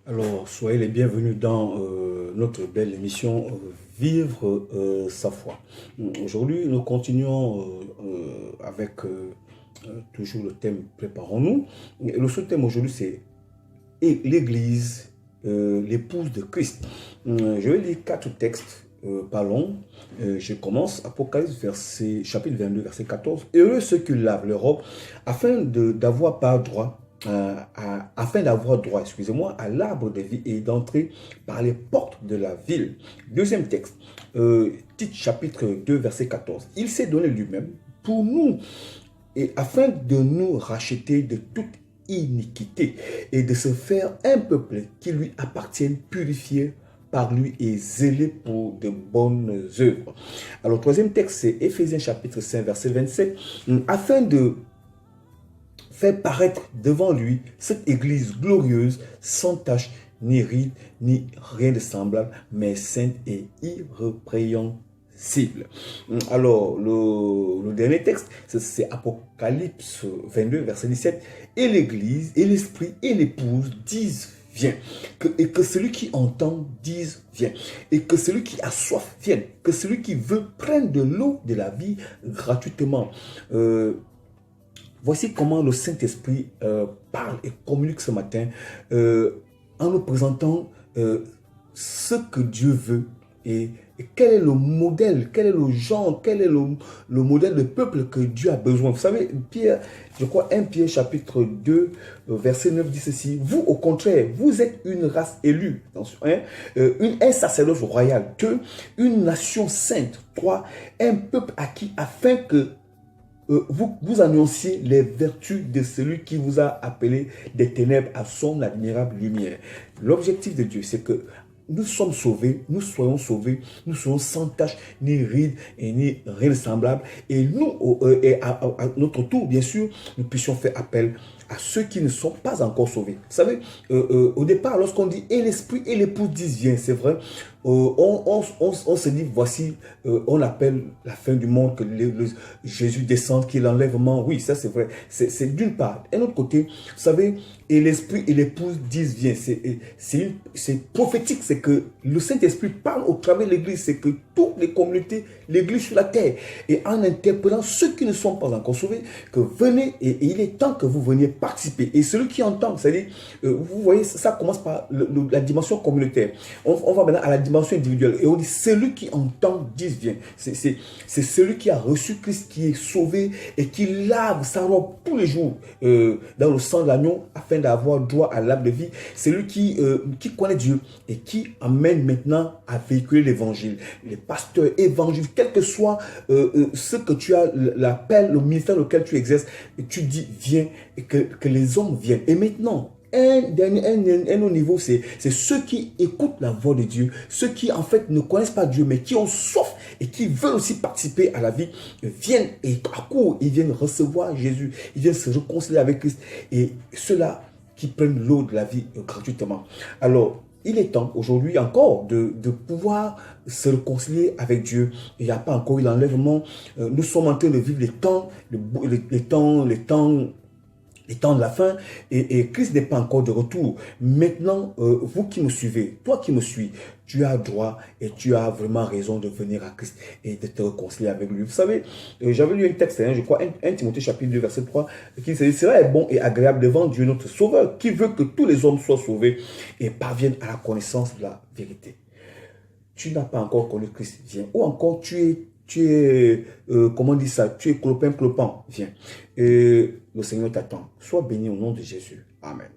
Alors, soyez les bienvenus dans notre belle émission Vivre sa foi. Aujourd'hui, nous continuons avec toujours le thème Préparons-nous. Et le sous-thème aujourd'hui, c'est l'Église, l'épouse de Christ. Je vais lire 4 textes, pas longs. Je commence, Apocalypse, chapitre 22, verset 14. Heureux ceux qui lavent leur robe afin d'avoir par droit excusez-moi, à l'arbre de vie et d'entrer par les portes de la ville. Deuxième texte, Tite chapitre 2, verset 14. Il s'est donné lui-même pour nous, et afin de nous racheter de toute iniquité et de se faire un peuple qui lui appartienne, purifié par lui et zélé pour de bonnes œuvres. Alors, troisième texte, c'est Éphésiens chapitre 5, verset 27, afin de faire paraître devant lui cette église glorieuse, sans tache, ni ride, ni rien de semblable, mais sainte et irrépréhensible. Alors, le dernier texte, c'est Apocalypse 22, verset 17. Et l'église, et l'esprit, et l'épouse disent viens. Et que celui qui entend dise viens. Et que celui qui a soif vienne. Que celui qui veut prenne de l'eau de la vie gratuitement. Voici comment le Saint-Esprit parle et communique ce matin en nous présentant ce que Dieu veut et quel est le modèle, quel est le genre, quel est le modèle de peuple que Dieu a besoin. Vous savez, Pierre, je crois 1 Pierre chapitre 2, verset 9 dit ceci. Vous, au contraire, vous êtes une race élue, un sacerdoce royal, 2, une nation sainte, 3, un peuple acquis afin que vous annonciez les vertus de celui qui vous a appelé des ténèbres à son admirable lumière. L'objectif de Dieu, c'est que nous sommes sauvés, nous soyons sauvés, nous soyons sans tache, ni rides et ni rien de semblable. Et nous, à notre tour, bien sûr, nous puissions faire appel à ceux qui ne sont pas encore sauvés. Vous savez, au départ, lorsqu'on dit « et l'esprit et l'épouse disent viens », c'est vrai, on se dit, voici, on appelle la fin du monde, que Jésus descend, qu'il l'enlèvement. Oui, ça c'est vrai. C'est d'une part. D'un autre côté, vous savez, et l'esprit et l'épouse disent viens. C'est prophétique, c'est que le Saint-Esprit parle au travers de l'Église, c'est que toutes les communautés, l'Église sur la terre, et en interpellant ceux qui ne sont pas encore sauvés, que venez, et il est temps que vous veniez participer. Et celui qui entend, c'est-à-dire, vous voyez, ça commence par la dimension communautaire. On va maintenant à la dimension individuelle. Et on dit, celui qui entend, dise viens. C'est celui qui a reçu Christ, qui est sauvé et qui lave sa robe tous les jours dans le sang de l'agneau afin d'avoir droit à l'arbre de vie. C'est lui qui connaît Dieu et qui amène maintenant à véhiculer l'évangile. Les pasteurs, évangélistes, quel que soit ce que tu as, l'appel, le ministère auquel tu exerces, et tu dis viens et que les hommes viennent. Et maintenant, un autre niveau, c'est ceux qui écoutent la voix de Dieu, ceux qui en fait ne connaissent pas Dieu, mais qui ont soif et qui veulent aussi participer à la vie, viennent et accourent, ils viennent recevoir Jésus, ils viennent se réconcilier avec Christ, et ceux-là qui prennent l'eau de la vie gratuitement. Alors, il est temps aujourd'hui encore de pouvoir se réconcilier avec Dieu. Il n'y a pas encore eu l'enlèvement. Nous sommes en train de vivre les temps de la fin, et Christ n'est pas encore de retour. Maintenant, vous qui me suivez, toi qui me suis, tu as droit et tu as vraiment raison de venir à Christ et de te réconcilier avec lui. Vous savez, j'avais lu un texte, je crois, 1 Timothée chapitre 2, verset 3, qui dit, cela est bon et agréable devant Dieu notre Sauveur, qui veut que tous les hommes soient sauvés et parviennent à la connaissance de la vérité. Tu n'as pas encore connu Christ, viens. Ou encore, tu es comment on dit ça, tu es clopin, viens. Le Seigneur t'attend. Sois béni au nom de Jésus. Amen.